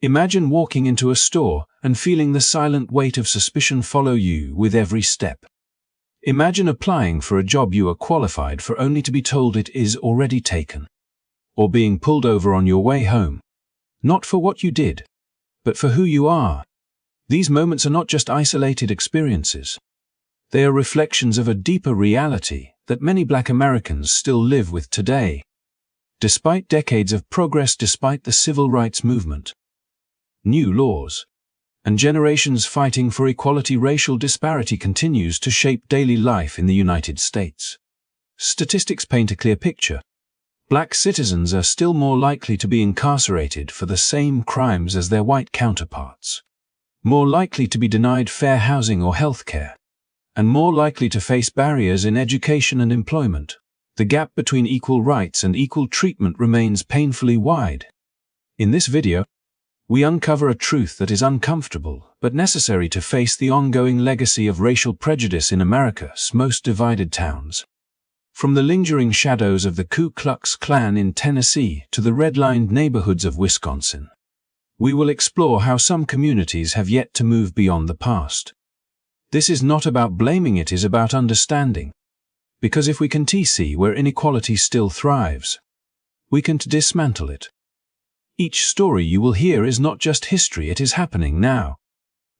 Imagine walking into a store and feeling the silent weight of suspicion follow you with every step. Imagine applying for a job you are qualified for only to be told it is already taken. Or being pulled over on your way home. Not for what you did, but for who you are. These moments are not just isolated experiences. They are reflections of a deeper reality that many Black Americans still live with today. Despite decades of progress, despite the civil rights movement, new laws, and generations fighting for equality, racial disparity continues to shape daily life in the United States. Statistics paint a clear picture. Black citizens are still more likely to be incarcerated for the same crimes as their white counterparts, more likely to be denied fair housing or health care, and more likely to face barriers in education and employment. The gap between equal rights and equal treatment remains painfully wide. In this video, we uncover a truth that is uncomfortable but necessary to face the ongoing legacy of racial prejudice in America's most divided towns. From the lingering shadows of the Ku Klux Klan in Tennessee to the red-lined neighborhoods of Wisconsin, we will explore how some communities have yet to move beyond the past. This is not about blaming, it is about understanding. Because if we can see where inequality still thrives, we can dismantle it. Each story you will hear is not just history, it is happening now.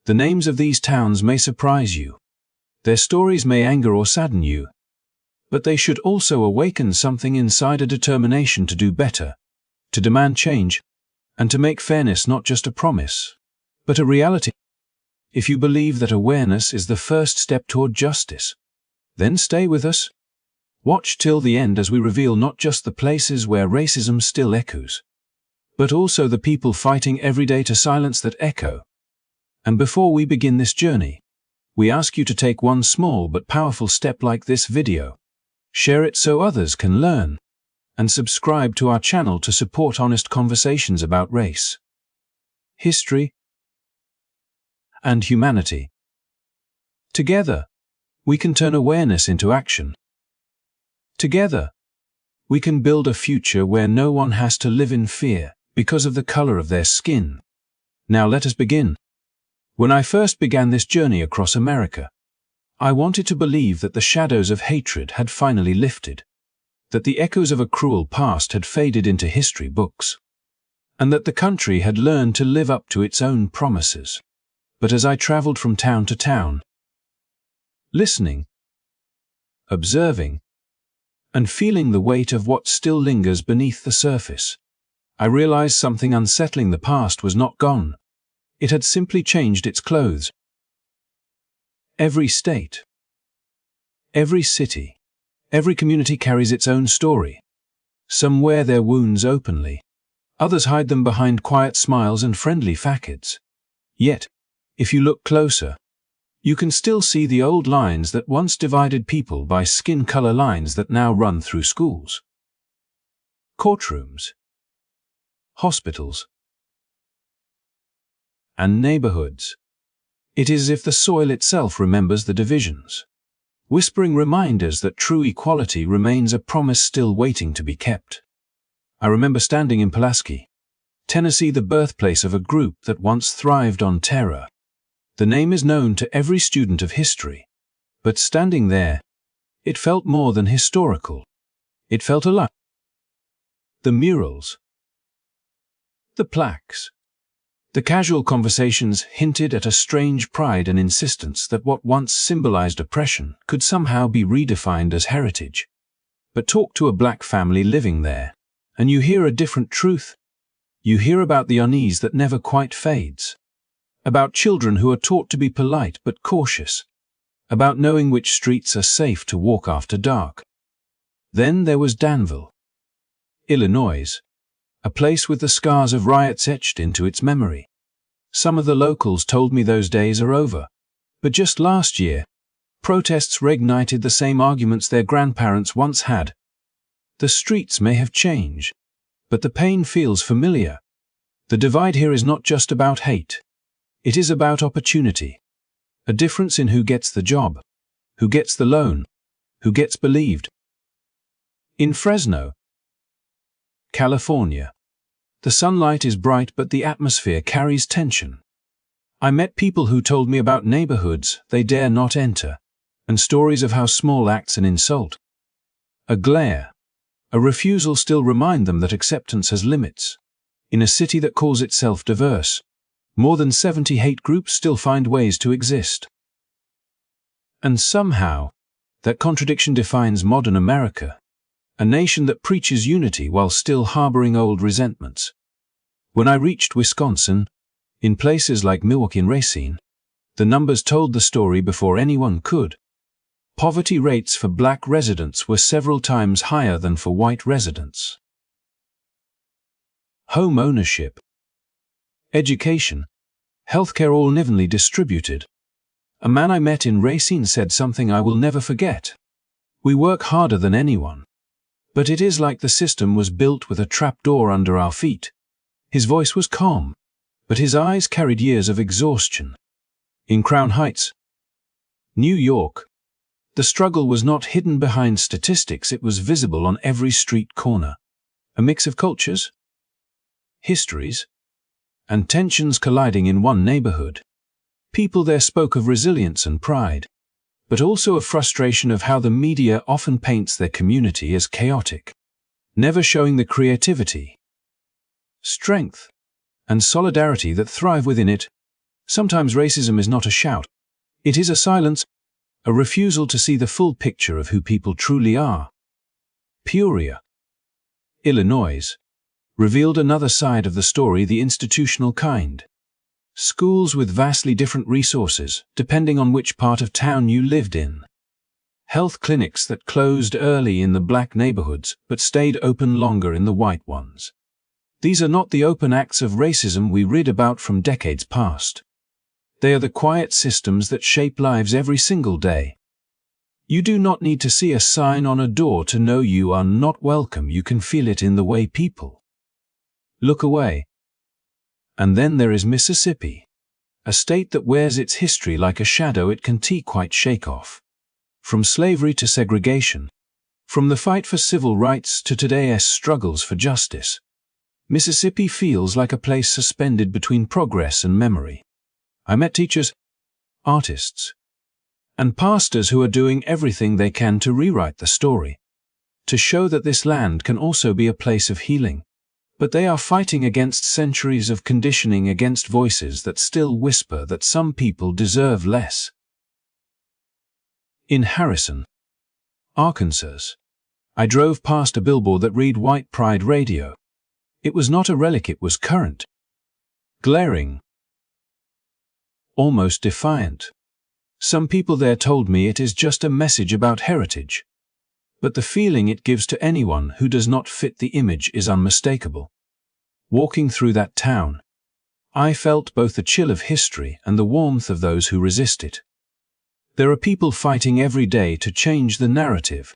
The names of these towns may surprise you. Their stories may anger or sadden you. But they should also awaken something inside, a determination to do better, to demand change, and to make fairness not just a promise, but a reality. If you believe that awareness is the first step toward justice, then stay with us. Watch till the end as we reveal not just the places where racism still echoes, but also the people fighting every day to silence that echo. And before we begin this journey, we ask you to take one small but powerful step like this video. Share it so others can learn, and subscribe to our channel to support honest conversations about race, history, and humanity. Together, we can turn awareness into action. Together, we can build a future where no one has to live in fear because of the color of their skin. Now let us begin. When I first began this journey across America, I wanted to believe that the shadows of hatred had finally lifted, that the echoes of a cruel past had faded into history books, and that the country had learned to live up to its own promises. But as I traveled from town to town, listening, observing, and feeling the weight of what still lingers beneath the surface, I realized something unsettling. The past was not gone. It had simply changed its clothes. Every state, every city, every community carries its own story. Some wear their wounds openly. Others hide them behind quiet smiles and friendly facades. Yet, if you look closer, you can still see the old lines that once divided people by skin color, lines that now run through schools, courtrooms, hospitals, and neighborhoods. It is as if the soil itself remembers the divisions, whispering reminders that true equality remains a promise still waiting to be kept. I remember standing in Pulaski, Tennessee, the birthplace of a group that once thrived on terror. The name is known to every student of history, but standing there, it felt more than historical. It felt alive. The murals, the plaques, the casual conversations hinted at a strange pride and insistence that what once symbolized oppression could somehow be redefined as heritage. But talk to a black family living there, and you hear a different truth. You hear about the unease that never quite fades, about children who are taught to be polite but cautious, about knowing which streets are safe to walk after dark. Then there was Danville, Illinois, a place with the scars of riots etched into its memory. Some of the locals told me those days are over, but just last year, protests reignited the same arguments their grandparents once had. The streets may have changed, but the pain feels familiar. The divide here is not just about hate. It is about opportunity. A difference in who gets the job, who gets the loan, who gets believed. In Fresno, California, The sunlight is bright, but the atmosphere carries tension. I met people who told me about neighborhoods they dare not enter, and stories of how small acts an insult, a glare, a refusal still remind them that acceptance has limits. In a city that calls itself diverse, more than 70 hate groups still find ways to exist. And somehow, that contradiction defines modern America, a nation that preaches unity while still harboring old resentments. When I reached Wisconsin, in places like Milwaukee and Racine, the numbers told the story before anyone could. Poverty rates for black residents were several times higher than for white residents. Home ownership, education, healthcare all unevenly distributed. A man I met in Racine said something I will never forget. We work harder than anyone, but it is like the system was built with a trapdoor under our feet. His voice was calm, but his eyes carried years of exhaustion. In Crown Heights, New York, the struggle was not hidden behind statistics, it was visible on every street corner. A mix of cultures, histories, and tensions colliding in one neighborhood. People there spoke of resilience and pride, but also of frustration of how the media often paints their community as chaotic, never showing the creativity, strength, and solidarity that thrive within it. Sometimes racism is not a shout. It is a silence, a refusal to see the full picture of who people truly are. Peoria, Illinois, revealed another side of the story, the institutional kind. Schools with vastly different resources, depending on which part of town you lived in. Health clinics that closed early in the black neighborhoods but stayed open longer in the white ones. These are not the open acts of racism we read about from decades past. They are the quiet systems that shape lives every single day. You do not need to see a sign on a door to know you are not welcome. You can feel it in the way people look away. And then there is Mississippi, a state that wears its history like a shadow it can quite shake off. From slavery to segregation, from the fight for civil rights to today's struggles for justice, Mississippi feels like a place suspended between progress and memory. I met teachers, artists, and pastors who are doing everything they can to rewrite the story, to show that this land can also be a place of healing. But they are fighting against centuries of conditioning, against voices that still whisper that some people deserve less. In Harrison, Arkansas, I drove past a billboard that read White Pride Radio. It was not a relic, it was current, glaring, almost defiant. Some people there told me it is just a message about heritage, but the feeling it gives to anyone who does not fit the image is unmistakable. Walking through that town, I felt both the chill of history and the warmth of those who resist it. There are people fighting every day to change the narrative,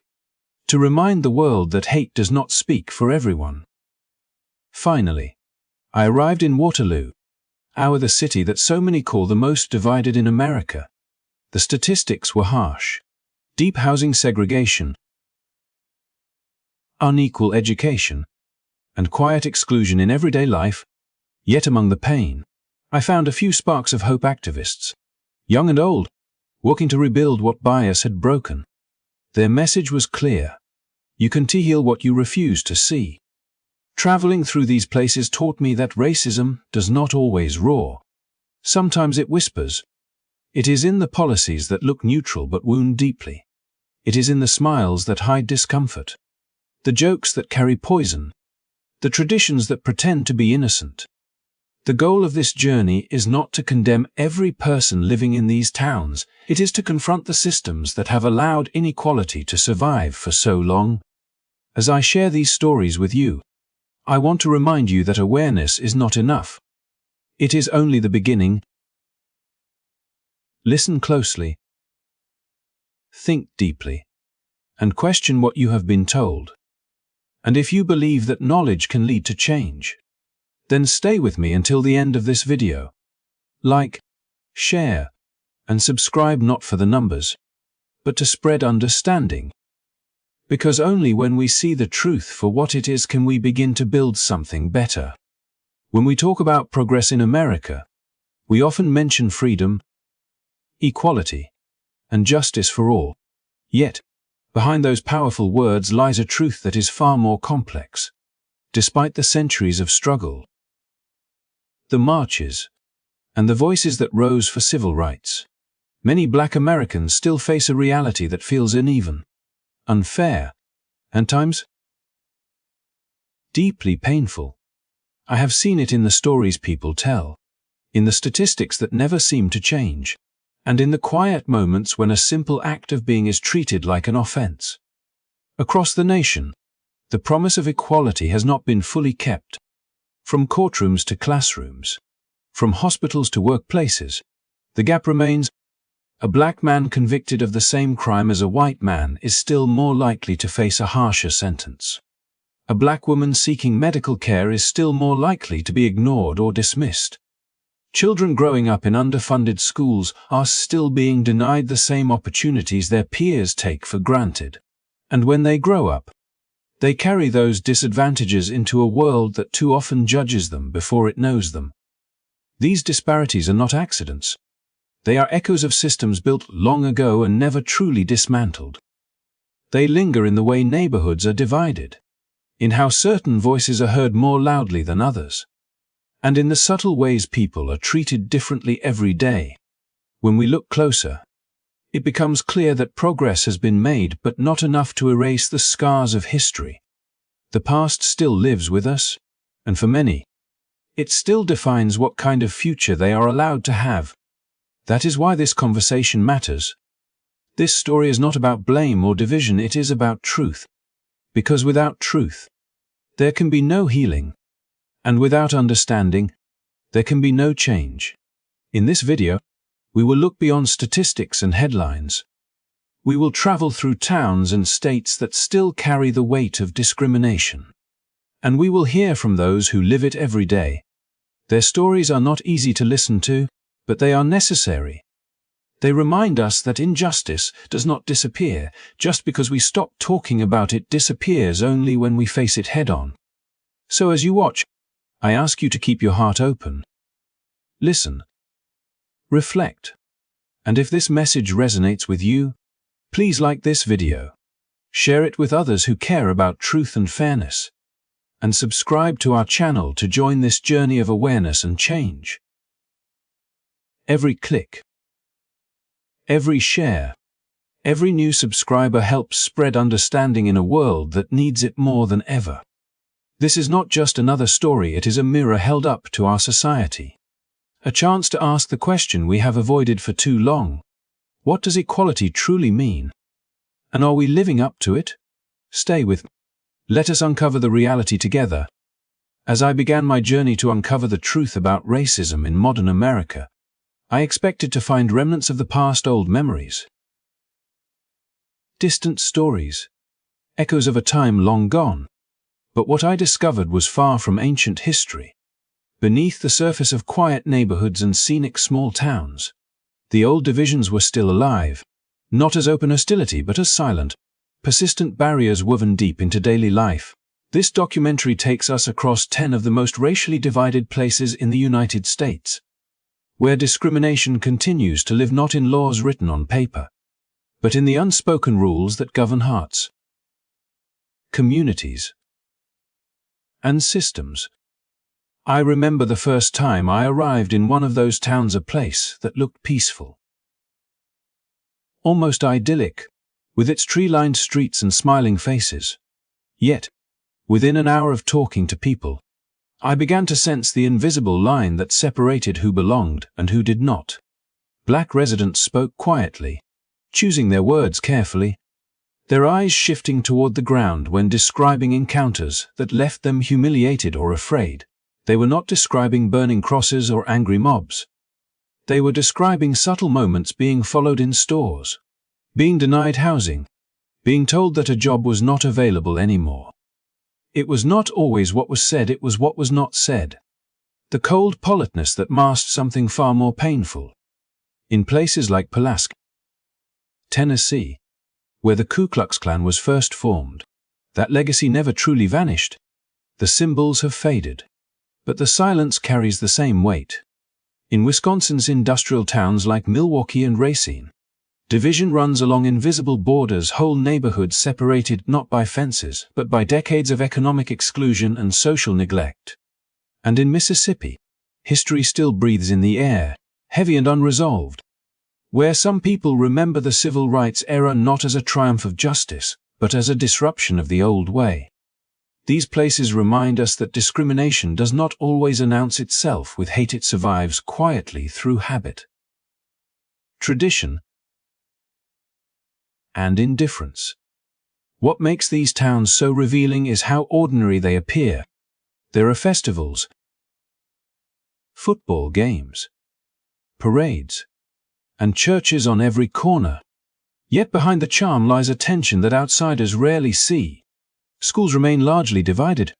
to remind the world that hate does not speak for everyone. Finally, I arrived in Waterloo, the city that so many call the most divided in America. The statistics were harsh. Deep housing segregation, unequal education, and quiet exclusion in everyday life. Yet among the pain, I found a few sparks of hope. Activists, young and old, working to rebuild what bias had broken. Their message was clear. You can heal what you refuse to see. Traveling through these places taught me that racism does not always roar. Sometimes it whispers. It is in the policies that look neutral but wound deeply. It is in the smiles that hide discomfort, the jokes that carry poison, the traditions that pretend to be innocent. The goal of this journey is not to condemn every person living in these towns. It is to confront the systems that have allowed inequality to survive for so long. As I share these stories with you, I want to remind you that awareness is not enough. It is only the beginning. Listen closely, think deeply, and question what you have been told. And if you believe that knowledge can lead to change, then stay with me until the end of this video. Like, share, and subscribe, not for the numbers, but to spread understanding. Because only when we see the truth for what it is can we begin to build something better. When we talk about progress in America, we often mention freedom, equality, and justice for all. Yet, behind those powerful words lies a truth that is far more complex. Despite the centuries of struggle, the marches, and the voices that rose for civil rights, many Black Americans still face a reality that feels uneven, unfair, and at times deeply painful. I have seen it in the stories people tell, in the statistics that never seem to change, and in the quiet moments when a simple act of being is treated like an offense. Across the nation, the promise of equality has not been fully kept. From courtrooms to classrooms, from hospitals to workplaces, the gap remains. A Black man convicted of the same crime as a white man is still more likely to face a harsher sentence. A Black woman seeking medical care is still more likely to be ignored or dismissed. Children growing up in underfunded schools are still being denied the same opportunities their peers take for granted. And when they grow up, they carry those disadvantages into a world that too often judges them before it knows them. These disparities are not accidents. They are echoes of systems built long ago and never truly dismantled. They linger in the way neighborhoods are divided, in how certain voices are heard more loudly than others, and in the subtle ways people are treated differently every day. When we look closer, it becomes clear that progress has been made, but not enough to erase the scars of history. The past still lives with us, and for many, it still defines what kind of future they are allowed to have. That is why this conversation matters. This story is not about blame or division, it is about truth. Because without truth, there can be no healing, and without understanding, there can be no change. In this video, we will look beyond statistics and headlines. We will travel through towns and states that still carry the weight of discrimination. And we will hear from those who live it every day. Their stories are not easy to listen to, but they are necessary. They remind us that injustice does not disappear. Just because we stop talking about it disappears only when we face it head-on. So as you watch, I ask you to keep your heart open. Listen. Reflect. And if this message resonates with you, please like this video. Share it with others who care about truth and fairness. And subscribe to our channel to join this journey of awareness and change. Every click, every share, every new subscriber helps spread understanding in a world that needs it more than ever. This is not just another story, it is a mirror held up to our society. A chance to ask the question we have avoided for too long. What does equality truly mean? And are we living up to it? Stay with me. Let us uncover the reality together. As I began my journey to uncover the truth about racism in modern America, I expected to find remnants of the past, old memories, distant stories, echoes of a time long gone. But what I discovered was far from ancient history. Beneath the surface of quiet neighborhoods and scenic small towns, the old divisions were still alive, not as open hostility but as silent, persistent barriers woven deep into daily life. This documentary takes us across 10 of the most racially divided places in the United States, where discrimination continues to live not in laws written on paper, but in the unspoken rules that govern hearts, communities, and systems. I remember the first time I arrived in one of those towns, a place that looked peaceful, almost idyllic, with its tree-lined streets and smiling faces. Yet, within an hour of talking to people, I began to sense the invisible line that separated who belonged and who did not. Black residents spoke quietly, choosing their words carefully, their eyes shifting toward the ground when describing encounters that left them humiliated or afraid. They were not describing burning crosses or angry mobs. They were describing subtle moments: being followed in stores, being denied housing, being told that a job was not available anymore. It was not always what was said, it was what was not said. The cold politeness that masked something far more painful. In places like Pulaski, Tennessee, where the Ku Klux Klan was first formed, that legacy never truly vanished. The symbols have faded, But the silence carries the same weight. In Wisconsin's industrial towns like Milwaukee and Racine, division runs along invisible borders, whole neighborhoods separated not by fences, but by decades of economic exclusion and social neglect. And in Mississippi, history still breathes in the air, heavy and unresolved, where some people remember the civil rights era not as a triumph of justice, but as a disruption of the old way. These places remind us that discrimination does not always announce itself with hate. It survives quietly through habit, tradition, and indifference. What makes these towns so revealing is how ordinary they appear. There are festivals, football games, parades, and churches on every corner. Yet behind the charm lies a tension that outsiders rarely see. Schools remain largely divided,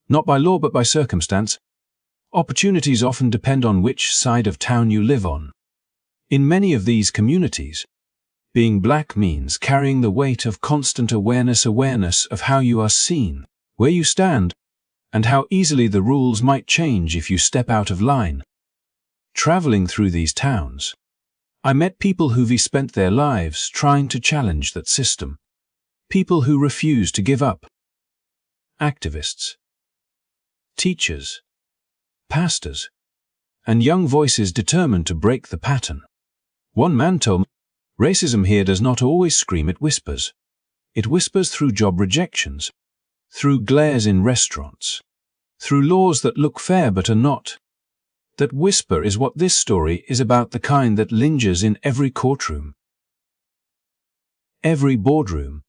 not by law but by circumstance. Opportunities often depend on which side of town you live on. In many of these communities, being black means carrying the weight of constant awareness of how you are seen, where you stand, and how easily the rules might change if you step out of line. Traveling through these towns, I met people who've spent their lives trying to challenge that system. People who refuse to give up. Activists, teachers, pastors, and young voices determined to break the pattern. One man told me, racism here does not always scream, it whispers. It whispers through job rejections, through glares in restaurants, through laws that look fair but are not. That whisper is what this story is about, the kind that lingers in every courtroom, every boardroom,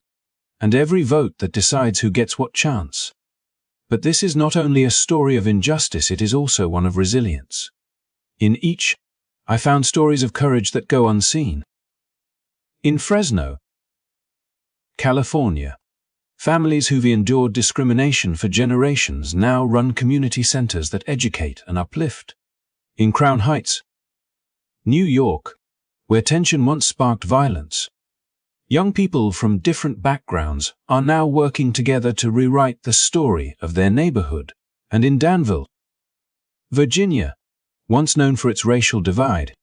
and every vote that decides who gets what chance. But this is not only a story of injustice, it is also one of resilience. In each, I found stories of courage that go unseen. In Fresno, California, families who've endured discrimination for generations now run community centers that educate and uplift. In Crown Heights, New York, where tension once sparked violence, young people from different backgrounds are now working together to rewrite the story of their neighborhood. And in Danville, Virginia, once known for its racial divide,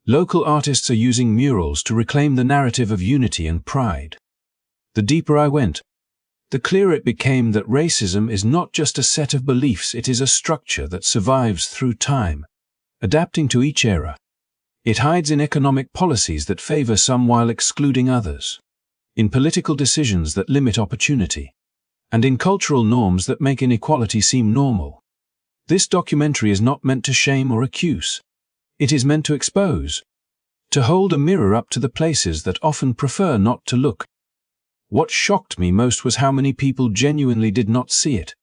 local artists are using murals to reclaim the narrative of unity and pride. The deeper I went, the clearer it became that racism is not just a set of beliefs, it is a structure that survives through time, adapting to each era. It hides in economic policies that favor some while excluding others, in political decisions that limit opportunity, and in cultural norms that make inequality seem normal. This documentary is not meant to shame or accuse. It is meant to expose, to hold a mirror up to the places that often prefer not to look. What shocked me most was how many people genuinely did not see it.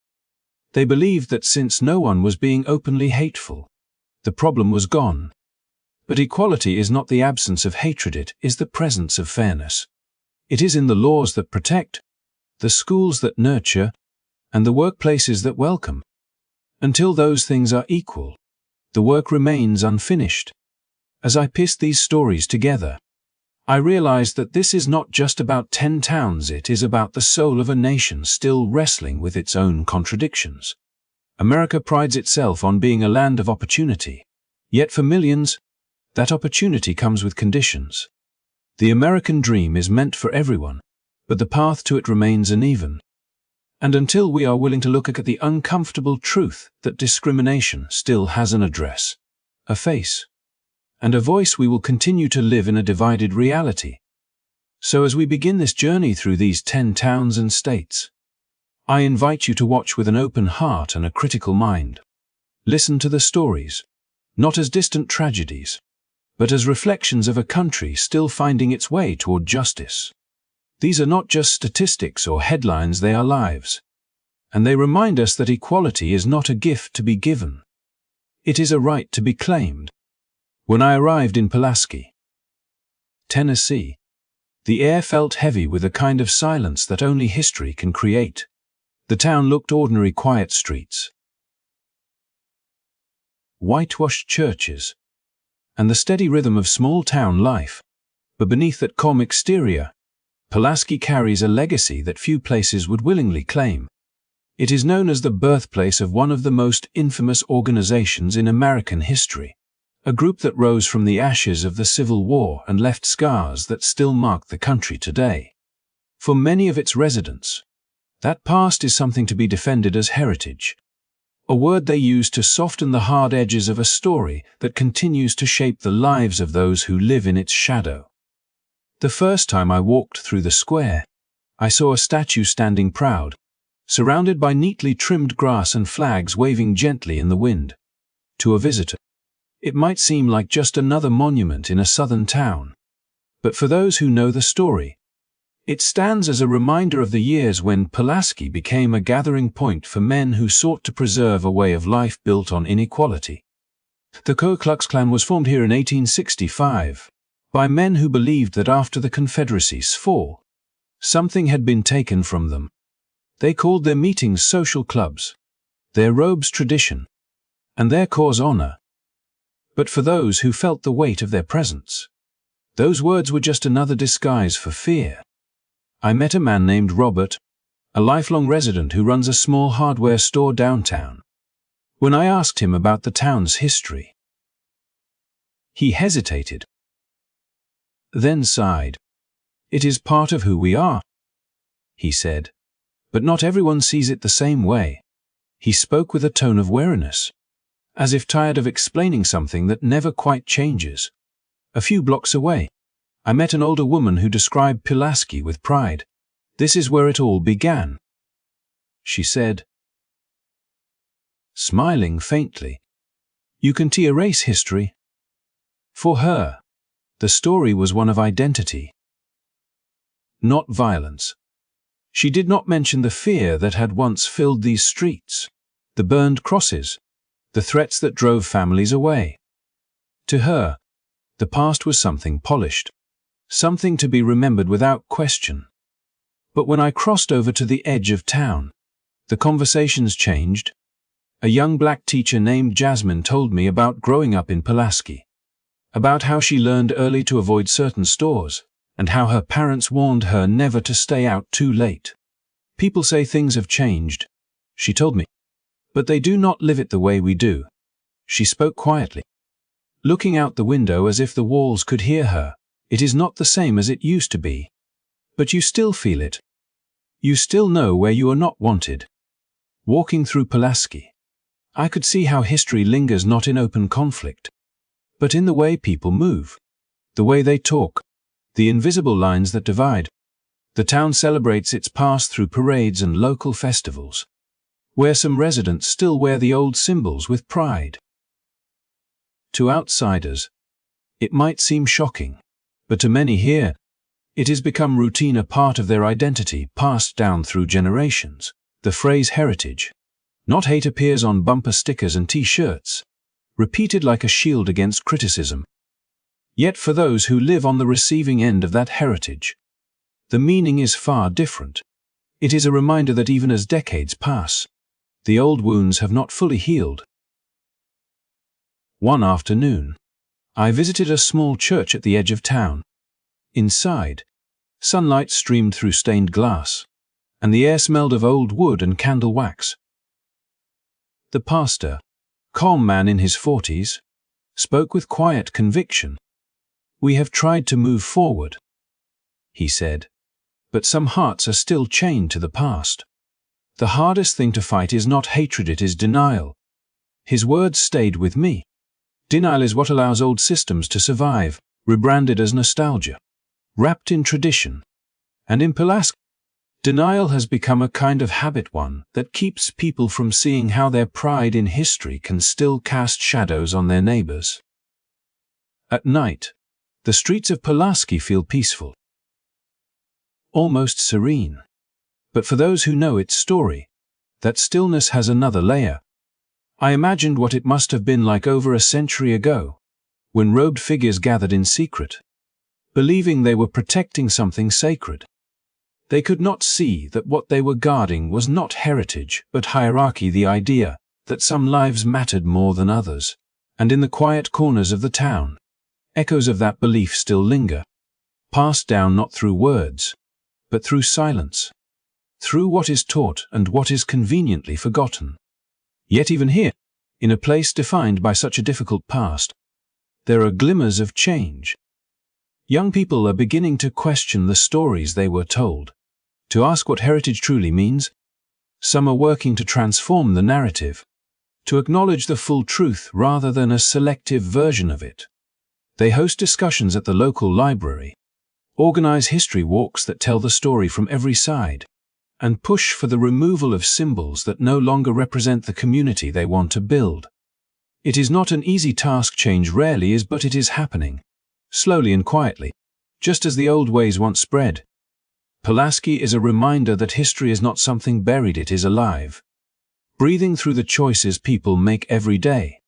They believed that since no one was being openly hateful, the problem was gone. But equality is not the absence of hatred, it is the presence of fairness. It is in the laws that protect, the schools that nurture, and the workplaces that welcome. Until those things are equal, the work remains unfinished. As I pieced these stories together, I realized that this is not just about 10 towns, it is about the soul of a nation still wrestling with its own contradictions. America prides itself on being a land of opportunity. Yet for millions, that opportunity comes with conditions. The American dream is meant for everyone, but the path to it remains uneven. And until we are willing to look at the uncomfortable truth that discrimination still has an address, a face, and a voice, we will continue to live in a divided reality. So as we begin this journey through these 10 towns and states, I invite you to watch with an open heart and a critical mind. Listen to the stories, not as distant tragedies, but as reflections of a country still finding its way toward justice. These are not just statistics or headlines, they are lives. And they remind us that equality is not a gift to be given. It is a right to be claimed. When I arrived in Pulaski, Tennessee, the air felt heavy with a kind of silence that only history can create. The town looked ordinary, quiet streets, whitewashed churches, and the steady rhythm of small-town life. But beneath that calm exterior, Pulaski carries a legacy that few places would willingly claim. It is known as the birthplace of one of the most infamous organizations in American history, a group that rose from the ashes of the Civil War and left scars that still mark the country today. For many of its residents, that past is something to be defended as heritage, a word they use to soften the hard edges of a story that continues to shape the lives of those who live in its shadow. The first time I walked through the square, I saw a statue standing proud, surrounded by neatly trimmed grass and flags waving gently in the wind. To a visitor, it might seem like just another monument in a southern town. But for those who know the story, it stands as a reminder of the years when Pulaski became a gathering point for men who sought to preserve a way of life built on inequality. The Ku Klux Klan was formed here in 1865 by men who believed that after the Confederacy's fall, something had been taken from them. They called their meetings social clubs, their robes tradition, and their cause honor. But for those who felt the weight of their presence, those words were just another disguise for fear. I met a man named Robert, a lifelong resident who runs a small hardware store downtown. When I asked him about the town's history, he hesitated, then sighed. "It is part of who we are," he said, "but not everyone sees it the same way." He spoke with a tone of weariness, as if tired of explaining something that never quite changes. A few blocks away, I met an older woman who described Pulaski with pride. "This is where it all began," she said, smiling faintly. "You can erase history." For her, the story was one of identity, not violence. She did not mention the fear that had once filled these streets, the burned crosses, the threats that drove families away. To her, the past was something polished, something to be remembered without question. But when I crossed over to the edge of town, the conversations changed. A young black teacher named Jasmine told me about growing up in Pulaski, about how she learned early to avoid certain stores, and how her parents warned her never to stay out too late. "People say things have changed," she told me, "but they do not live it the way we do." She spoke quietly, looking out the window as if the walls could hear her. "It is not the same as it used to be. But you still feel it. You still know where you are not wanted." Walking through Pulaski, I could see how history lingers not in open conflict, but in the way people move, the way they talk, the invisible lines that divide. The town celebrates its past through parades and local festivals, where some residents still wear the old symbols with pride. To outsiders, it might seem shocking, but to many here, it has become routine, a part of their identity passed down through generations. The phrase heritage, not hate, appears on bumper stickers and t-shirts, repeated like a shield against criticism. Yet for those who live on the receiving end of that heritage, the meaning is far different. It is a reminder that even as decades pass, the old wounds have not fully healed. One afternoon, I visited a small church at the edge of town. Inside, sunlight streamed through stained glass, and the air smelled of old wood and candle wax. The pastor, calm man in his 40s, spoke with quiet conviction. "We have tried to move forward," he said, "but some hearts are still chained to the past. The hardest thing to fight is not hatred, it is denial." His words stayed with me. Denial is what allows old systems to survive, rebranded as nostalgia, wrapped in tradition. And in Pulaski, denial has become a kind of habit, one that keeps people from seeing how their pride in history can still cast shadows on their neighbors. At night, the streets of Pulaski feel peaceful, almost serene. But for those who know its story, that stillness has another layer. I imagined what it must have been like over a century ago, when robed figures gathered in secret, believing they were protecting something sacred. They could not see that what they were guarding was not heritage, but hierarchy, the idea that some lives mattered more than others. And in the quiet corners of the town, echoes of that belief still linger, passed down not through words, but through silence, through what is taught and what is conveniently forgotten. Yet even here, in a place defined by such a difficult past, there are glimmers of change. Young people are beginning to question the stories they were told, to ask what heritage truly means. Some are working to transform the narrative, to acknowledge the full truth rather than a selective version of it. They host discussions at the local library, organize history walks that tell the story from every side, and push for the removal of symbols that no longer represent the community they want to build. It is not an easy task. Change rarely is, but it is happening, slowly and quietly, just as the old ways once spread. Pulaski is a reminder that history is not something buried, it is alive, breathing through the choices people make every day.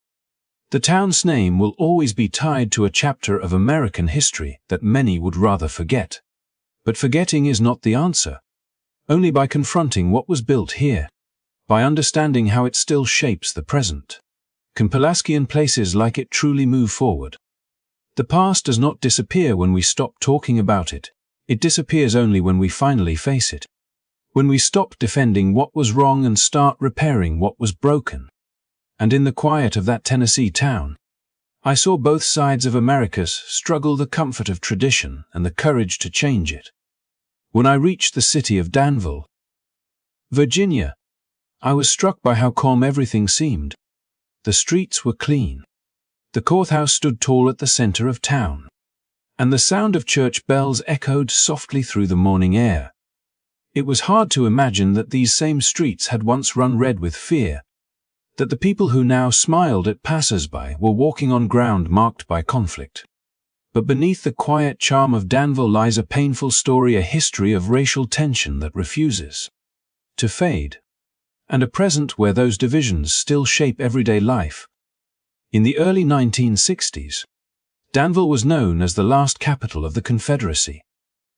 The town's name will always be tied to a chapter of American history that many would rather forget. But forgetting is not the answer. Only by confronting what was built here, by understanding how it still shapes the present, can Pulaski and places like it truly move forward. The past does not disappear when we stop talking about it. It disappears only when we finally face it. When we stop defending what was wrong and start repairing what was broken. And in the quiet of that Tennessee town, I saw both sides of America's struggle, the comfort of tradition and the courage to change it. When I reached the city of Danville, Virginia, I was struck by how calm everything seemed. The streets were clean. The courthouse stood tall at the center of town, and the sound of church bells echoed softly through the morning air. It was hard to imagine that these same streets had once run red with fear, that the people who now smiled at passers-by were walking on ground marked by conflict. But beneath the quiet charm of Danville lies a painful story, a history of racial tension that refuses to fade, and a present where those divisions still shape everyday life. In the early 1960s, Danville was known as the last capital of the Confederacy,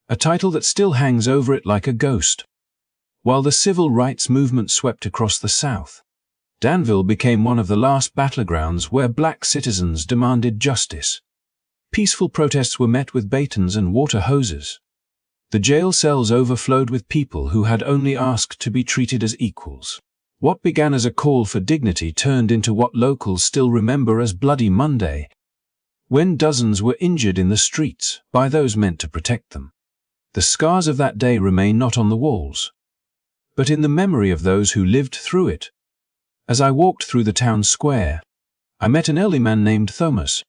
a title that still hangs over it like a ghost. While the civil rights movement swept across the South, Danville became one of the last battlegrounds where black citizens demanded justice. Peaceful protests were met with batons and water hoses. The jail cells overflowed with people who had only asked to be treated as equals. What began as a call for dignity turned into what locals still remember as Bloody Monday, when dozens were injured in the streets by those meant to protect them. The scars of that day remain not on the walls, but in the memory of those who lived through it. As I walked through the town square, I met an elderly man named Thomas,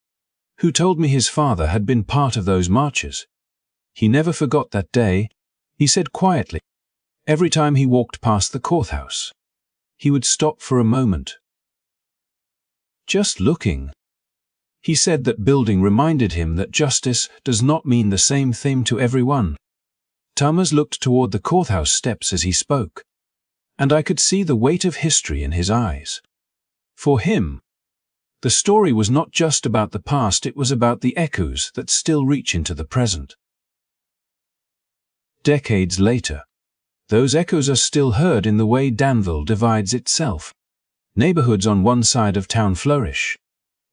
who told me his father had been part of those marches. He never forgot that day, he said quietly. Every time he walked past the courthouse, he would stop for a moment. Just looking. He said that building reminded him that justice does not mean the same thing to everyone. Thomas looked toward the courthouse steps as he spoke, and I could see the weight of history in his eyes. For him, the story was not just about the past, it was about the echoes that still reach into the present. Decades later, those echoes are still heard in the way Danville divides itself. Neighborhoods on one side of town flourish,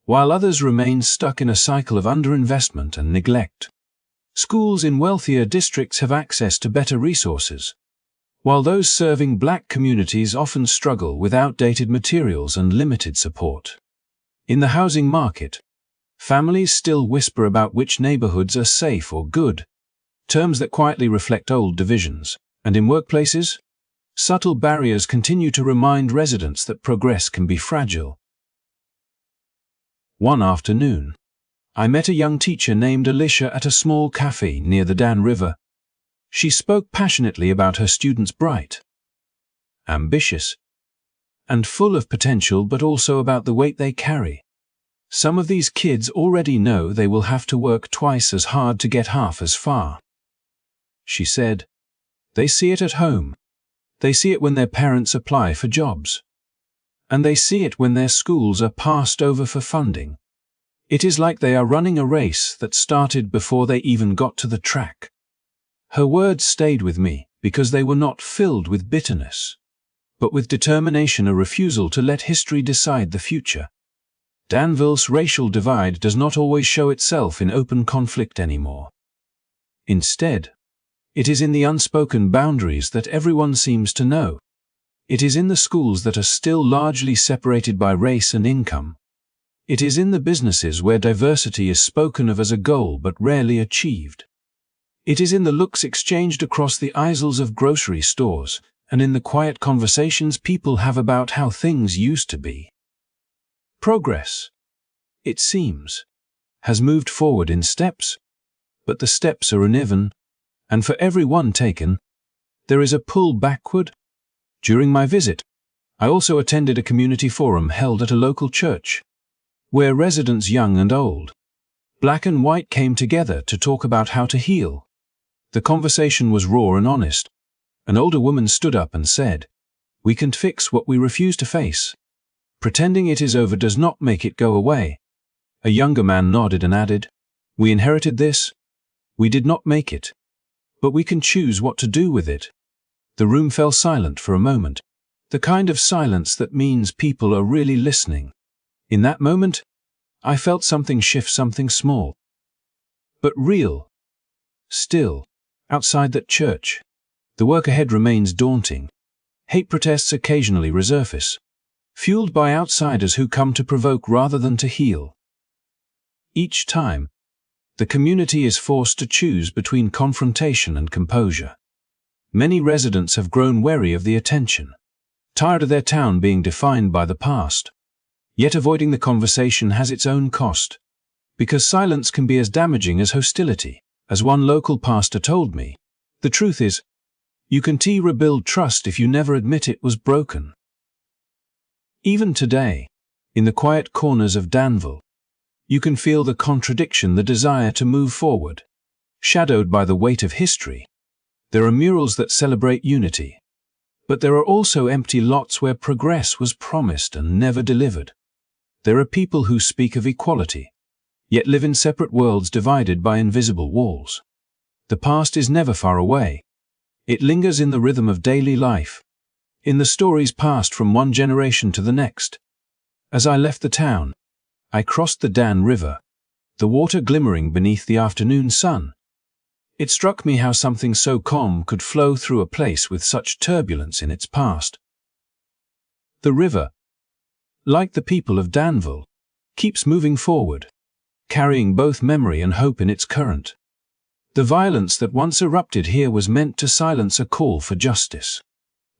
while others remain stuck in a cycle of underinvestment and neglect. Schools in wealthier districts have access to better resources, while those serving black communities often struggle with outdated materials and limited support. In the housing market, families still whisper about which neighborhoods are safe or good, terms that quietly reflect old divisions. And in workplaces, subtle barriers continue to remind residents that progress can be fragile. One afternoon, I met a young teacher named Alicia at a small cafe near the Dan River. She spoke passionately about her students, bright, ambitious, and full of potential, but also about the weight they carry. Some of these kids already know they will have to work twice as hard to get half as far. She said, they see it at home. They see it when their parents apply for jobs. And they see it when their schools are passed over for funding. It is like they are running a race that started before they even got to the track. Her words stayed with me because they were not filled with bitterness, but with determination, a refusal to let history decide the future. Danville's racial divide does not always show itself in open conflict anymore. Instead, It is in the unspoken boundaries that everyone seems to know. It is in the schools that are still largely separated by race and income. It is in the businesses where diversity is spoken of as a goal but rarely achieved. It is in the looks exchanged across the aisles of grocery stores, and in the quiet conversations people have about how things used to be. Progress, it seems, has moved forward in steps, but the steps are uneven, and for every one taken, there is a pull backward. During my visit, I also attended a community forum held at a local church, where residents young and old, black and white, came together to talk about how to heal. The conversation was raw and honest. An older woman stood up and said, "We can fix what we refuse to face. Pretending it is over does not make it go away." A younger man nodded and added, "We inherited this. We did not make it. But we can choose what to do with it." The room fell silent for a moment, the kind of silence that means people are really listening. In that moment, I felt something shift, something small, but real. Still, outside that church, the work ahead remains daunting. Hate protests occasionally resurface, fueled by outsiders who come to provoke rather than to heal. Each time, the community is forced to choose between confrontation and composure. Many residents have grown wary of the attention, tired of their town being defined by the past. Yet avoiding the conversation has its own cost, because silence can be as damaging as hostility. As one local pastor told me, the truth is, you can rebuild trust if you never admit it was broken. Even today, in the quiet corners of Danville, you can feel the contradiction, the desire to move forward, shadowed by the weight of history. There are murals that celebrate unity, but there are also empty lots where progress was promised and never delivered. There are people who speak of equality, yet live in separate worlds divided by invisible walls. The past is never far away. It lingers in the rhythm of daily life, in the stories passed from one generation to the next. As I left the town, I crossed the Dan River, the water glimmering beneath the afternoon sun. It struck me how something so calm could flow through a place with such turbulence in its past. The river, like the people of Danville, keeps moving forward, carrying both memory and hope in its current. The violence that once erupted here was meant to silence a call for justice,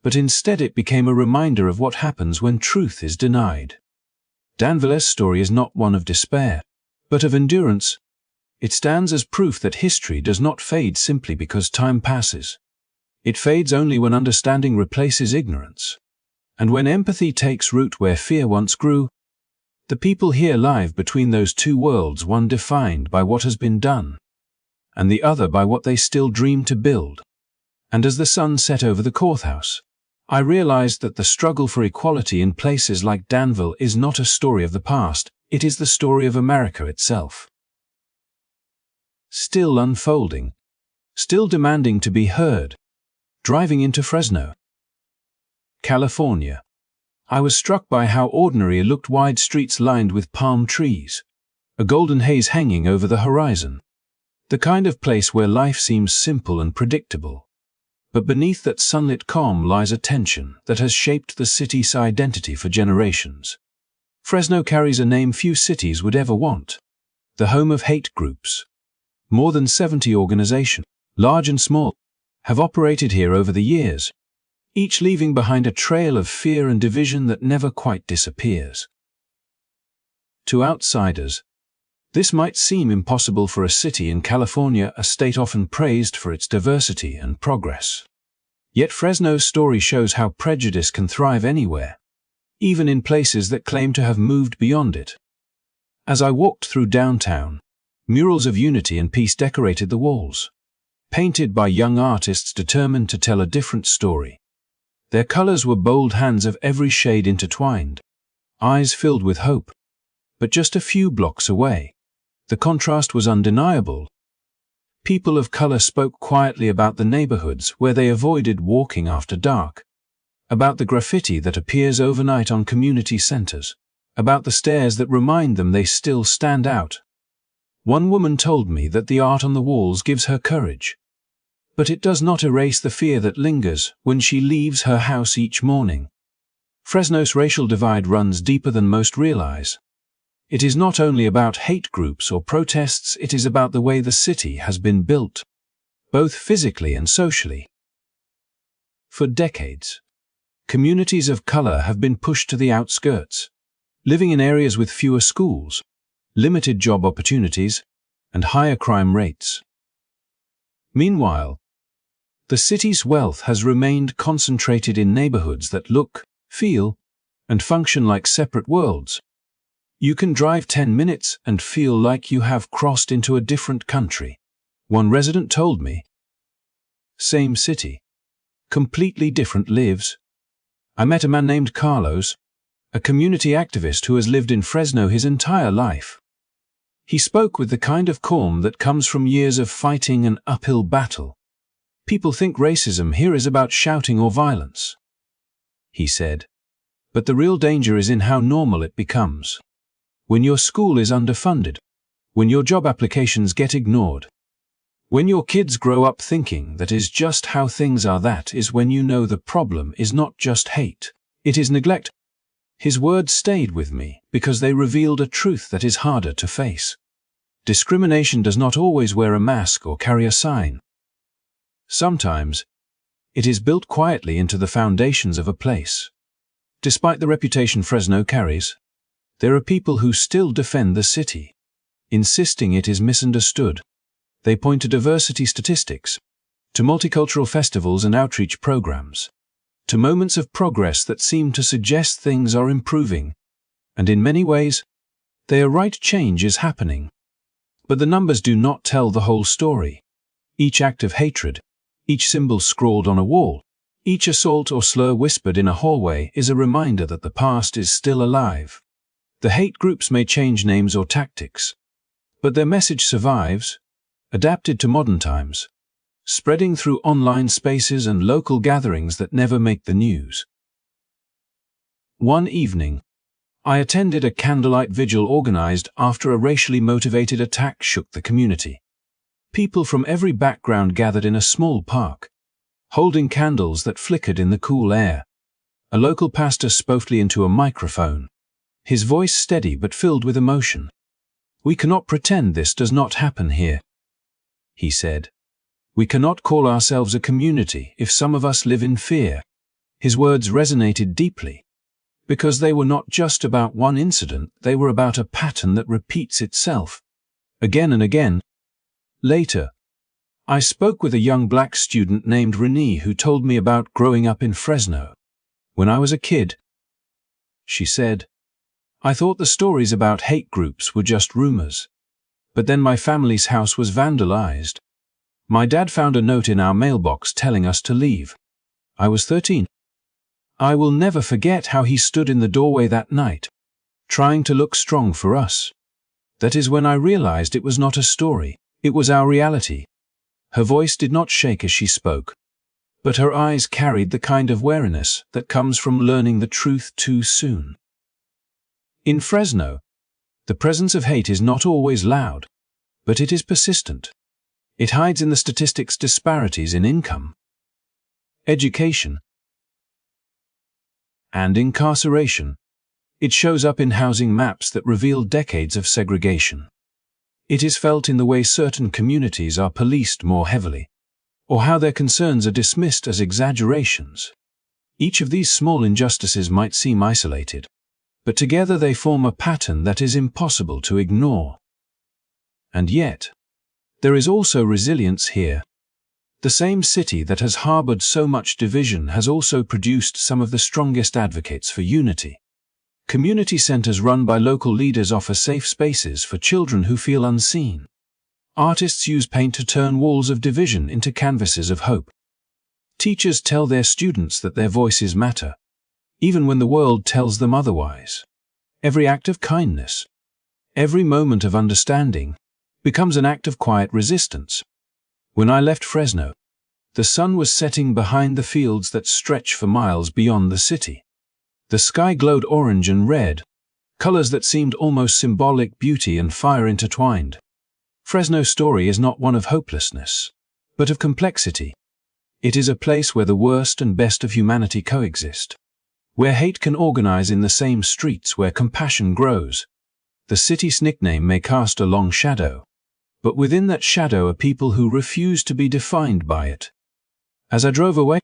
but instead it became a reminder of what happens when truth is denied. Danville's story is not one of despair, but of endurance. It stands as proof that history does not fade simply because time passes. It fades only when understanding replaces ignorance, and when empathy takes root where fear once grew. The people here live between those two worlds, one defined by what has been done, and the other by what they still dream to build. And as the sun set over the courthouse, I realized that the struggle for equality in places like Danville is not a story of the past, it is the story of America itself. Still unfolding, still demanding to be heard. Driving into Fresno, California, I was struck by how ordinary looked wide streets lined with palm trees, a golden haze hanging over the horizon. The kind of place where life seems simple and predictable. But beneath that sunlit calm lies a tension that has shaped the city's identity for generations. Fresno carries a name few cities would ever want, the home of hate groups. More than 70 organizations, large and small, have operated here over the years, each leaving behind a trail of fear and division that never quite disappears. To outsiders, this might seem impossible for a city in California, a state often praised for its diversity and progress. Yet Fresno's story shows how prejudice can thrive anywhere, even in places that claim to have moved beyond it. As I walked through downtown, murals of unity and peace decorated the walls, painted by young artists determined to tell a different story. Their colors were bold hands of every shade intertwined, eyes filled with hope. But just a few blocks away, the contrast was undeniable. People of color spoke quietly about the neighborhoods where they avoided walking after dark, about the graffiti that appears overnight on community centers, about the stares that remind them they still stand out. One woman told me that the art on the walls gives her courage. But it does not erase the fear that lingers when she leaves her house each morning. Fresno's racial divide runs deeper than most realize. It is not only about hate groups or protests, it is about the way the city has been built, both physically and socially. For decades, communities of color have been pushed to the outskirts, living in areas with fewer schools, limited job opportunities, and higher crime rates. Meanwhile, the city's wealth has remained concentrated in neighborhoods that look, feel, and function like separate worlds. You can drive 10 minutes and feel like you have crossed into a different country, one resident told me. Same city, completely different lives. I met a man named Carlos, a community activist who has lived in Fresno his entire life. He spoke with the kind of calm that comes from years of fighting an uphill battle. People think racism here is about shouting or violence, he said, but the real danger is in how normal it becomes. When your school is underfunded, when your job applications get ignored, when your kids grow up thinking that is just how things are, that is when you know the problem is not just hate, it is neglect. His words stayed with me because they revealed a truth that is harder to face. Discrimination does not always wear a mask or carry a sign. Sometimes, it is built quietly into the foundations of a place. Despite the reputation Fresno carries, there are people who still defend the city, insisting it is misunderstood. They point to diversity statistics, to multicultural festivals and outreach programs, to moments of progress that seem to suggest things are improving, and in many ways, they are right, change is happening. But the numbers do not tell the whole story. Each act of hatred, each symbol scrawled on a wall, each assault or slur whispered in a hallway is a reminder that the past is still alive. The hate groups may change names or tactics, but their message survives, adapted to modern times, spreading through online spaces and local gatherings that never make the news. One evening, I attended a candlelight vigil organized after a racially motivated attack shook the community. People from every background gathered in a small park, holding candles that flickered in the cool air. A local pastor spoke into a microphone, his voice steady but filled with emotion. "We cannot pretend this does not happen here," he said. "We cannot call ourselves a community if some of us live in fear." His words resonated deeply, because they were not just about one incident, they were about a pattern that repeats itself, again and again. Later, I spoke with a young black student named Renee who told me about growing up in Fresno. "When I was a kid," she said, "I thought the stories about hate groups were just rumors. But then my family's house was vandalized. My dad found a note in our mailbox telling us to leave. I was 13. I will never forget how he stood in the doorway that night, trying to look strong for us. That is when I realized it was not a story, it was our reality." Her voice did not shake as she spoke, but her eyes carried the kind of weariness that comes from learning the truth too soon. In Fresno, the presence of hate is not always loud, but it is persistent. It hides in the statistics, disparities in income, education, and incarceration. It shows up in housing maps that reveal decades of segregation. It is felt in the way certain communities are policed more heavily, or how their concerns are dismissed as exaggerations. Each of these small injustices might seem isolated, but together they form a pattern that is impossible to ignore. And yet, there is also resilience here. The same city that has harbored so much division has also produced some of the strongest advocates for unity. Community centers run by local leaders offer safe spaces for children who feel unseen. Artists use paint to turn walls of division into canvases of hope. Teachers tell their students that their voices matter, even when the world tells them otherwise. Every act of kindness, every moment of understanding, becomes an act of quiet resistance. When I left Fresno, the sun was setting behind the fields that stretch for miles beyond the city. The sky glowed orange and red, colors that seemed almost symbolic, beauty and fire intertwined. Fresno's story is not one of hopelessness, but of complexity. It is a place where the worst and best of humanity coexist, where hate can organize in the same streets where compassion grows. The city's nickname may cast a long shadow, but within that shadow are people who refuse to be defined by it. As I drove away,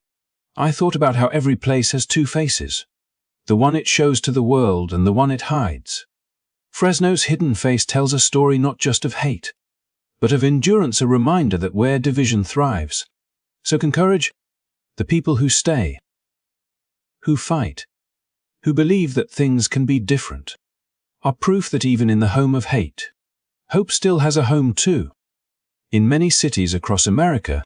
I thought about how every place has two faces, the one it shows to the world and the one it hides. Fresno's hidden face tells a story not just of hate, but of endurance, a reminder that where division thrives, so can courage. The people who stay, who fight, who believe that things can be different, are proof that even in the home of hate, hope still has a home too. In many cities across America,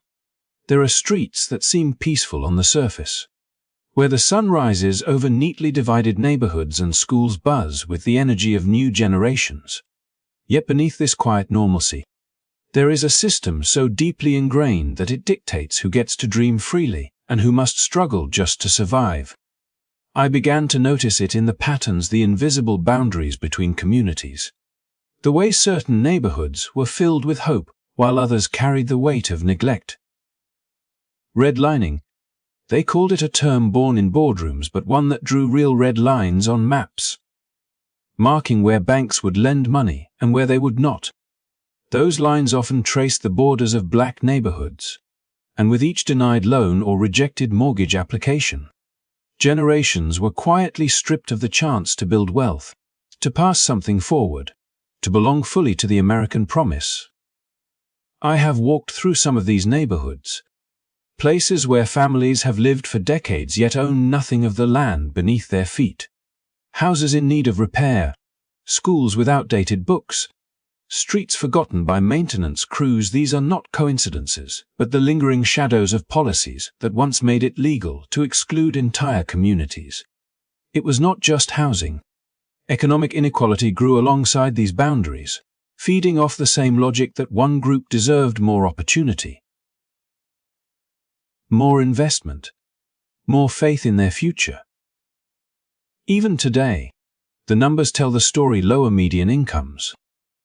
there are streets that seem peaceful on the surface, where the sun rises over neatly divided neighborhoods and schools buzz with the energy of new generations. Yet beneath this quiet normalcy, there is a system so deeply ingrained that it dictates who gets to dream freely and who must struggle just to survive. I began to notice it in the patterns, the invisible boundaries between communities. The way certain neighborhoods were filled with hope, while others carried the weight of neglect. Redlining. They called it a term born in boardrooms, but one that drew real red lines on maps, marking where banks would lend money and where they would not. Those lines often traced the borders of black neighborhoods, and with each denied loan or rejected mortgage application, generations were quietly stripped of the chance to build wealth, to pass something forward, to belong fully to the American promise. I have walked through some of these neighborhoods, places where families have lived for decades yet own nothing of the land beneath their feet. Houses in need of repair, schools with outdated books, streets forgotten by maintenance crews. These are not coincidences, but the lingering shadows of policies that once made it legal to exclude entire communities. It was not just housing. Economic inequality grew alongside these boundaries, feeding off the same logic that one group deserved more opportunity, more investment, more faith in their future. Even today, the numbers tell the story: lower median incomes,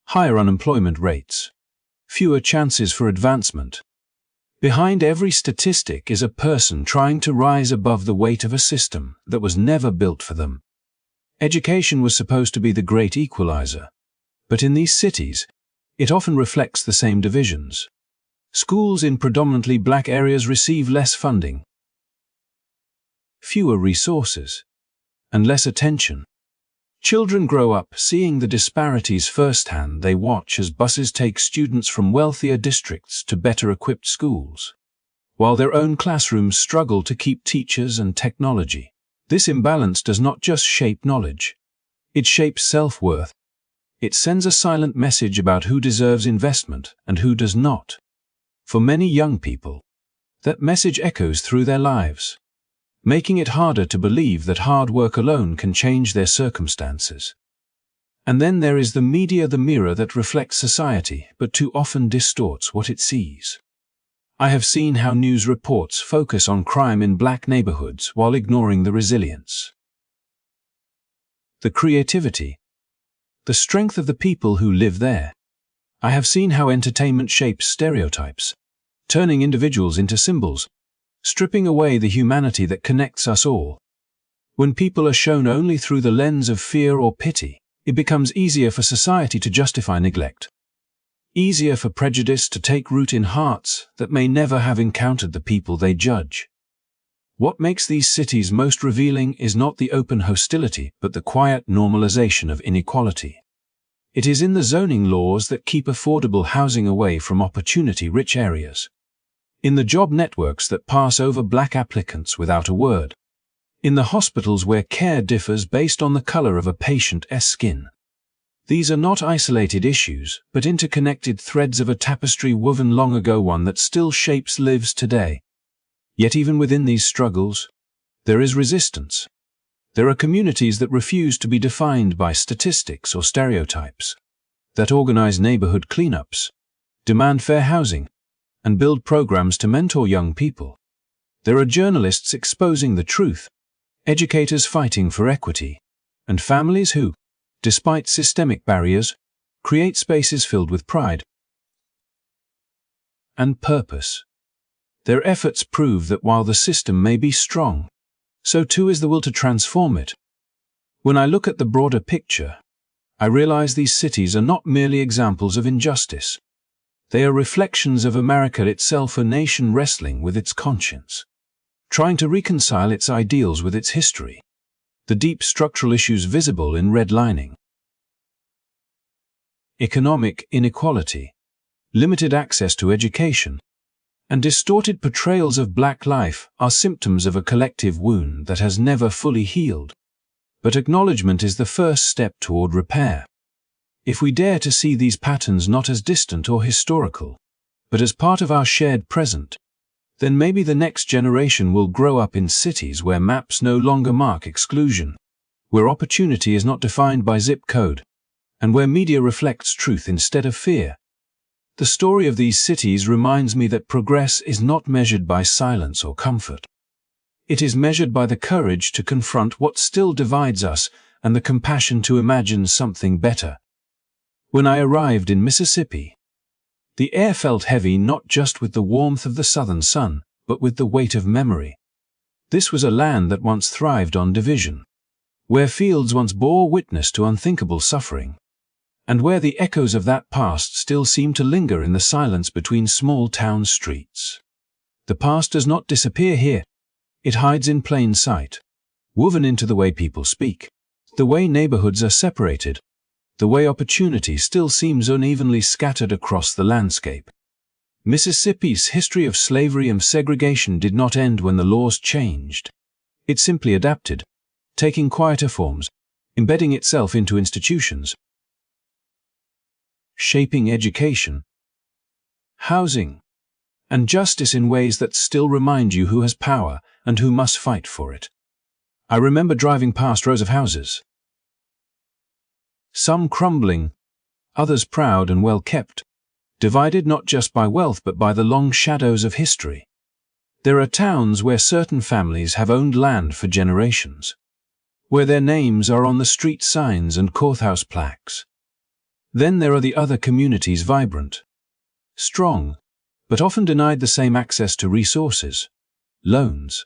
higher unemployment rates, fewer chances for advancement. Behind every statistic is a person trying to rise above the weight of a system that was never built for them. Education was supposed to be the great equalizer, but in these cities, it often reflects the same divisions. Schools in predominantly black areas receive less funding, fewer resources, and less attention. Children grow up seeing the disparities firsthand. They watch as buses take students from wealthier districts to better-equipped schools, while their own classrooms struggle to keep teachers and technology. This imbalance does not just shape knowledge, it shapes self-worth. It sends a silent message about who deserves investment and who does not. For many young people, that message echoes through their lives, making it harder to believe that hard work alone can change their circumstances. And then there is the media, the mirror that reflects society but too often distorts what it sees. I have seen how news reports focus on crime in black neighborhoods while ignoring the resilience, the creativity, the strength of the people who live there. I have seen how entertainment shapes stereotypes, turning individuals into symbols, stripping away the humanity that connects us all. When people are shown only through the lens of fear or pity, it becomes easier for society to justify neglect, easier for prejudice to take root in hearts that may never have encountered the people they judge. What makes these cities most revealing is not the open hostility, but the quiet normalization of inequality. It is in the zoning laws that keep affordable housing away from opportunity-rich areas, in the job networks that pass over black applicants without a word, in the hospitals where care differs based on the color of a patient's skin. These are not isolated issues, but interconnected threads of a tapestry woven long ago, one that still shapes lives today. Yet even within these struggles, there is resistance. There are communities that refuse to be defined by statistics or stereotypes, that organize neighborhood cleanups, demand fair housing, and build programs to mentor young people. There are journalists exposing the truth, educators fighting for equity, and families who, despite systemic barriers, create spaces filled with pride and purpose. Their efforts prove that while the system may be strong, so too is the will to transform it. When I look at the broader picture, I realize these cities are not merely examples of injustice. They are reflections of America itself, a nation wrestling with its conscience, trying to reconcile its ideals with its history, the deep structural issues visible in redlining. Economic inequality, limited access to education, and distorted portrayals of black life are symptoms of a collective wound that has never fully healed. But acknowledgement is the first step toward repair. If we dare to see these patterns not as distant or historical, but as part of our shared present, then maybe the next generation will grow up in cities where maps no longer mark exclusion, where opportunity is not defined by zip code, and where media reflects truth instead of fear. The story of these cities reminds me that progress is not measured by silence or comfort. It is measured by the courage to confront what still divides us and the compassion to imagine something better. When I arrived in Mississippi, the air felt heavy not just with the warmth of the southern sun, but with the weight of memory. This was a land that once thrived on division, where fields once bore witness to unthinkable suffering, and where the echoes of that past still seem to linger in the silence between small town streets. The past does not disappear here. It hides in plain sight, woven into the way people speak, the way neighborhoods are separated, the way opportunity still seems unevenly scattered across the landscape. Mississippi's history of slavery and segregation did not end when the laws changed. It simply adapted, taking quieter forms, embedding itself into institutions, shaping education, housing, and justice in ways that still remind you who has power and who must fight for it. I remember driving past rows of houses, some crumbling, others proud and well kept, divided not just by wealth but by the long shadows of history. There are towns where certain families have owned land for generations, where their names are on the street signs and courthouse plaques. Then there are the other communities, vibrant, strong, but often denied the same access to resources, loans,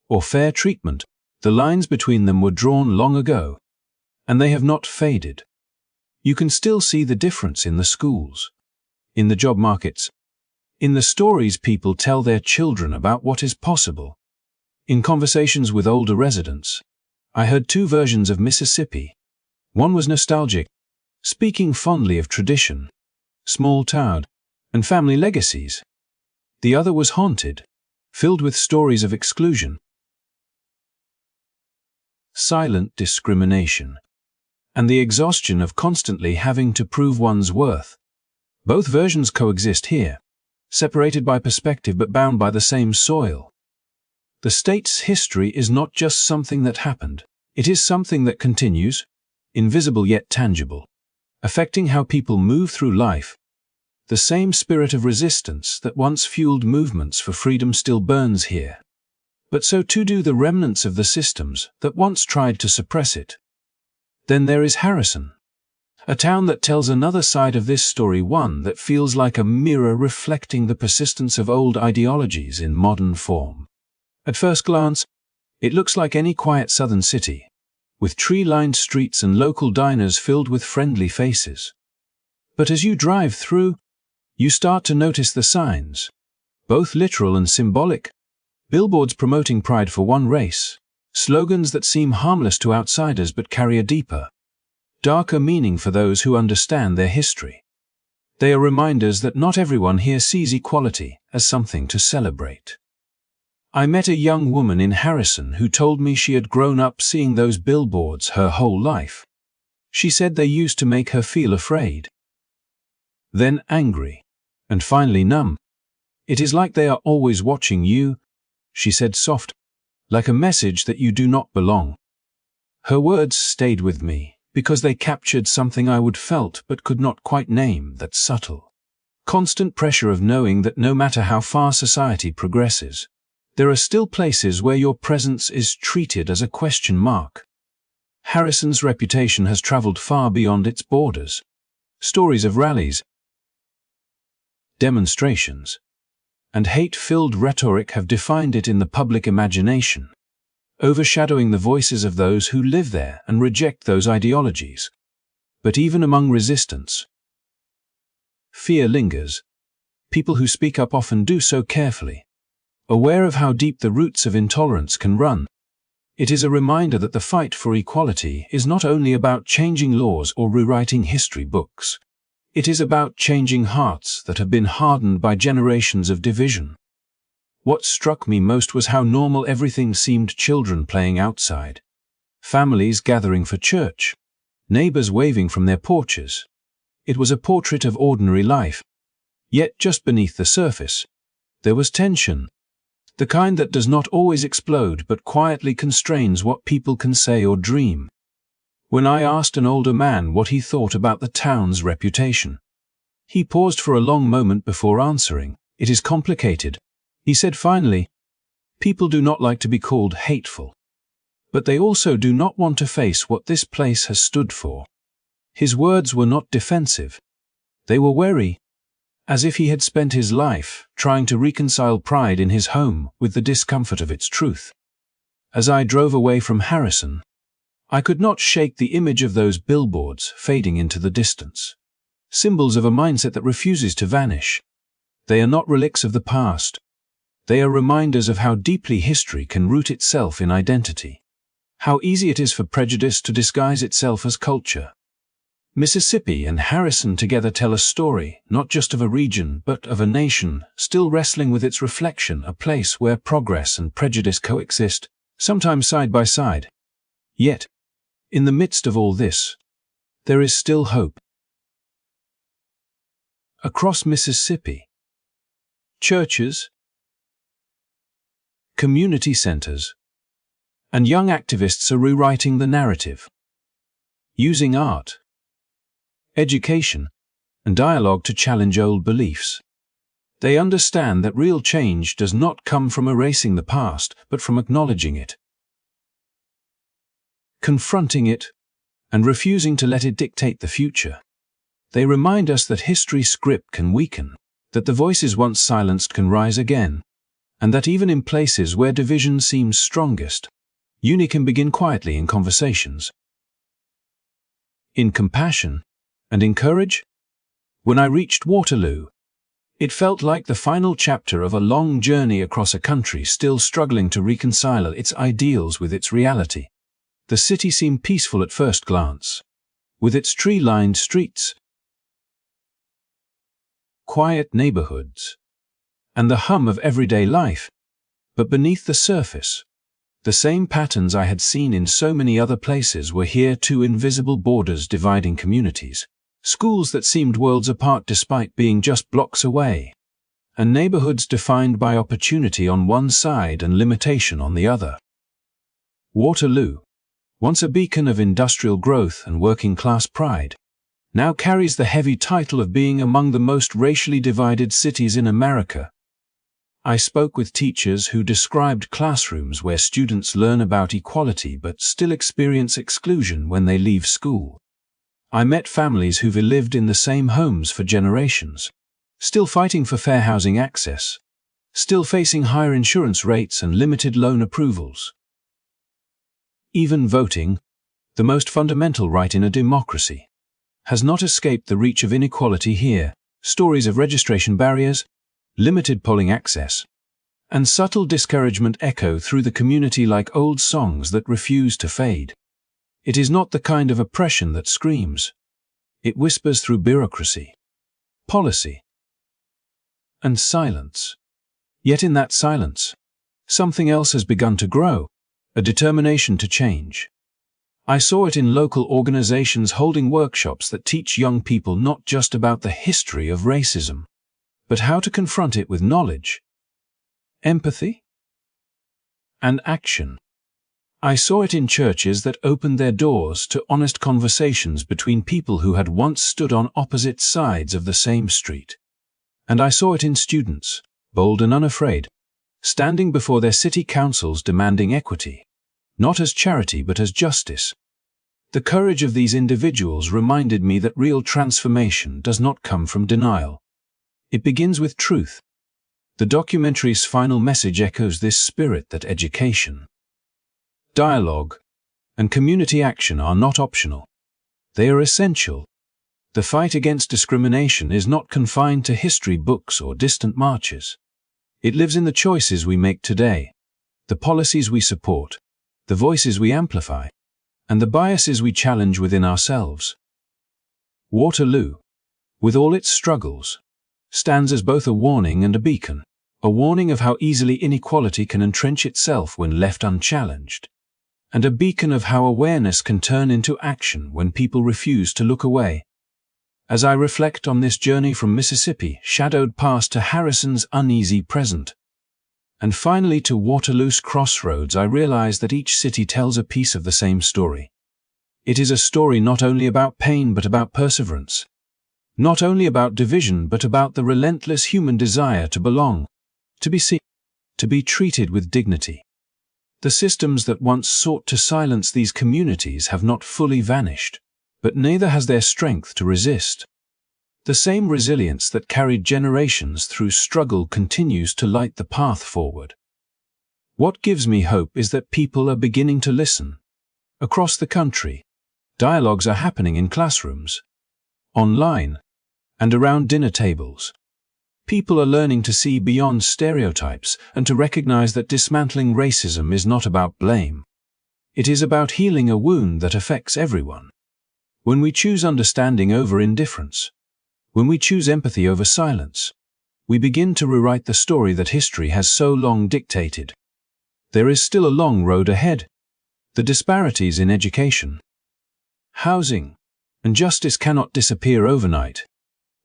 or fair treatment. The lines between them were drawn long ago, and they have not faded. You can still see the difference in the schools, in the job markets, in the stories people tell their children about what is possible. In conversations with older residents, I heard two versions of Mississippi. One was nostalgic, speaking fondly of tradition, small town, and family legacies. The other was haunted, filled with stories of exclusion, silent discrimination, and the exhaustion of constantly having to prove one's worth. Both versions coexist here, separated by perspective but bound by the same soil. The state's history is not just something that happened, it is something that continues, invisible yet tangible, affecting how people move through life. The same spirit of resistance that once fueled movements for freedom still burns here. But so too do the remnants of the systems that once tried to suppress it. Then there is Harrison, a town that tells another side of this story, one that feels like a mirror reflecting the persistence of old ideologies in modern form. At first glance, it looks like any quiet southern city, with tree-lined streets and local diners filled with friendly faces. But as you drive through, you start to notice the signs, both literal and symbolic. Billboards promoting pride for one race, slogans that seem harmless to outsiders but carry a deeper, darker meaning for those who understand their history. They are reminders that not everyone here sees equality as something to celebrate. I met a young woman in Harrison who told me she had grown up seeing those billboards her whole life. She said they used to make her feel afraid, then angry, and finally numb. It is like they are always watching you, she said, soft, like a message that you do not belong. Her words stayed with me because they captured something I would felt but could not quite name, that subtle, constant pressure of knowing that no matter how far society progresses, there are still places where your presence is treated as a question mark. Harrison's reputation has traveled far beyond its borders. Stories of rallies, demonstrations, and hate-filled rhetoric have defined it in the public imagination, overshadowing the voices of those who live there and reject those ideologies. But even among resistance, fear lingers. People who speak up often do so carefully, aware of how deep the roots of intolerance can run. It is a reminder that the fight for equality is not only about changing laws or rewriting history books. It is about changing hearts that have been hardened by generations of division. What struck me most was how normal everything seemed: children playing outside, families gathering for church, neighbors waving from their porches. It was a portrait of ordinary life. Yet just beneath the surface, there was tension, the kind that does not always explode but quietly constrains what people can say or dream. When I asked an older man what he thought about the town's reputation, he paused for a long moment before answering. "It is complicated," he said finally. "People do not like to be called hateful, but they also do not want to face what this place has stood for." His words were not defensive. They were wary, as if he had spent his life trying to reconcile pride in his home with the discomfort of its truth. As I drove away from Harrison, I could not shake the image of those billboards fading into the distance, symbols of a mindset that refuses to vanish. They are not relics of the past. They are reminders of how deeply history can root itself in identity, how easy it is for prejudice to disguise itself as culture. Mississippi and Harrison together tell a story, not just of a region, but of a nation still wrestling with its reflection, a place where progress and prejudice coexist, sometimes side by side. Yet, in the midst of all this, there is still hope. Across Mississippi, churches, community centers, and young activists are rewriting the narrative, using art, education, and dialogue to challenge old beliefs. They understand that real change does not come from erasing the past, but from acknowledging it, confronting it, and refusing to let it dictate the future. They remind us that history's script can weaken, that the voices once silenced can rise again, and that even in places where division seems strongest, unity can begin quietly in conversations, in compassion, and in courage. When I reached Waterloo, it felt like the final chapter of a long journey across a country still struggling to reconcile its ideals with its reality. The city seemed peaceful at first glance, with its tree-lined streets, quiet neighborhoods, and the hum of everyday life. But beneath the surface, the same patterns I had seen in so many other places were here too: invisible borders dividing communities, schools that seemed worlds apart despite being just blocks away, and neighborhoods defined by opportunity on one side and limitation on the other. Waterloo, once a beacon of industrial growth and working-class pride, now carries the heavy title of being among the most racially divided cities in America. I spoke with teachers who described classrooms where students learn about equality but still experience exclusion when they leave school. I met families who've lived in the same homes for generations, still fighting for fair housing access, still facing higher insurance rates and limited loan approvals. Even voting, the most fundamental right in a democracy, has not escaped the reach of inequality here. Stories of registration barriers, limited polling access, and subtle discouragement echo through the community like old songs that refuse to fade. It is not the kind of oppression that screams. It whispers through bureaucracy, policy, and silence. Yet in that silence, something else has begun to grow, a determination to change. I saw it in local organizations holding workshops that teach young people not just about the history of racism, but how to confront it with knowledge, empathy, and action. I saw it in churches that opened their doors to honest conversations between people who had once stood on opposite sides of the same street. And I saw it in students, bold and unafraid, standing before their city councils demanding equity, not as charity but as justice. The courage of these individuals reminded me that real transformation does not come from denial. It begins with truth. The documentary's final message echoes this spirit that education, dialogue, and community action are not optional. They are essential. The fight against discrimination is not confined to history books or distant marches. It lives in the choices we make today, the policies we support, the voices we amplify, and the biases we challenge within ourselves. Waterloo, with all its struggles, stands as both a warning and a beacon, a warning of how easily inequality can entrench itself when left unchallenged, and a beacon of how awareness can turn into action when people refuse to look away. As I reflect on this journey from Mississippi, shadowed past, to Harrison's uneasy present, and finally to Waterloo's crossroads, I realize that each city tells a piece of the same story. It is a story not only about pain but about perseverance, not only about division but about the relentless human desire to belong, to be seen, to be treated with dignity. The systems that once sought to silence these communities have not fully vanished, but neither has their strength to resist. The same resilience that carried generations through struggle continues to light the path forward. What gives me hope is that people are beginning to listen. Across the country, dialogues are happening in classrooms, online, and around dinner tables. People are learning to see beyond stereotypes and to recognize that dismantling racism is not about blame. It is about healing a wound that affects everyone. When we choose understanding over indifference, when we choose empathy over silence, we begin to rewrite the story that history has so long dictated. There is still a long road ahead. The disparities in education, housing, and justice cannot disappear overnight,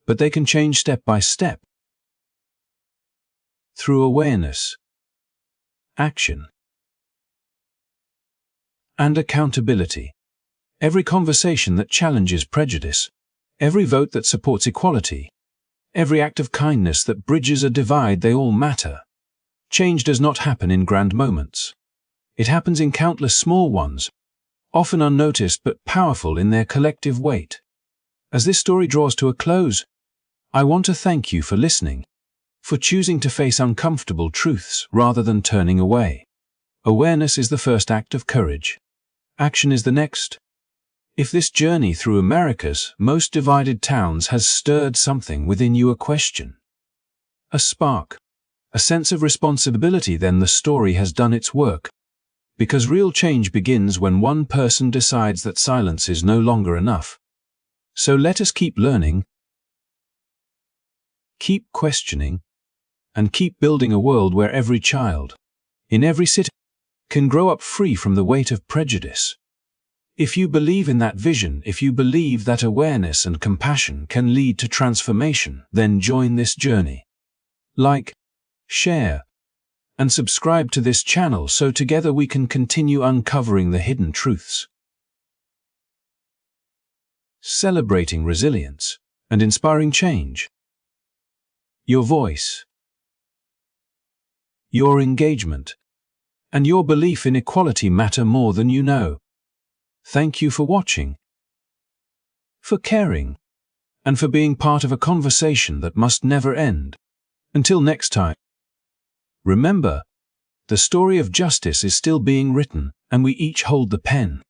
but they can change step by step. Through awareness, action, and accountability. Every conversation that challenges prejudice, every vote that supports equality, every act of kindness that bridges a divide, they all matter. Change does not happen in grand moments. It happens in countless small ones, often unnoticed but powerful in their collective weight. As this story draws to a close, I want to thank you for listening, for choosing to face uncomfortable truths rather than turning away. Awareness is the first act of courage. Action is the next. If this journey through America's most divided towns has stirred something within you, a question, a spark, a sense of responsibility, then the story has done its work. Because real change begins when one person decides that silence is no longer enough. So let us keep learning, keep questioning, and keep building a world where every child, in every city, can grow up free from the weight of prejudice. If you believe in that vision, if you believe that awareness and compassion can lead to transformation, then join this journey. Like, share, and subscribe to this channel so together we can continue uncovering the hidden truths. Celebrating resilience and inspiring change. Your voice, your engagement, and your belief in equality matter more than you know. Thank you for watching, for caring, and for being part of a conversation that must never end. Until next time, remember, the story of justice is still being written, and we each hold the pen.